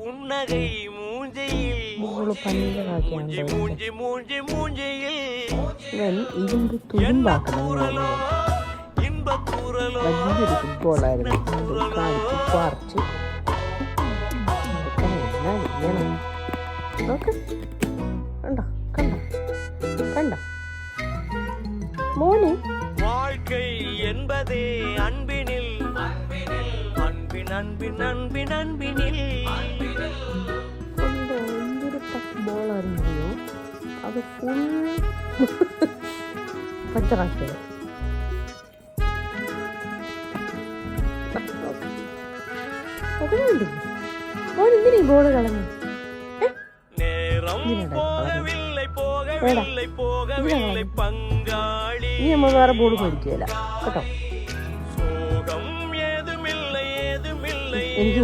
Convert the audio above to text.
புன்னகை மூஞ்சையில் மூஞ்சி மூஞ்சி மூஞ்சி மூஞ்சியில் ഇരുമ്പ് തുരുമ്പാക്കണം ഇன்பക്കുറലോ വലിയൊരു ഫുട്ബോളായിരുന്നു കാണിച്ച് പറിച്ച് നോക്ക് കണ്ടോ കണ്ടോ കണ്ടോ മോനെ வாழ்க்கை என்பதே அன்பினில் அன்பின் அன்பின் அன்பின் அன்பினில் എന്തോ എന്തൊരു ടഫ് ബോളായിരുന്നോ അത് ഫുൾ പച്ചറാക്കിയത് മോൻ എന്തിനാ ഈ ബോള് കളഞ്ഞു ഇനി നമ്മൾ വേറെ ബോൾ മേടിക്കുകയില്ല കേട്ടോ എനിക്ക്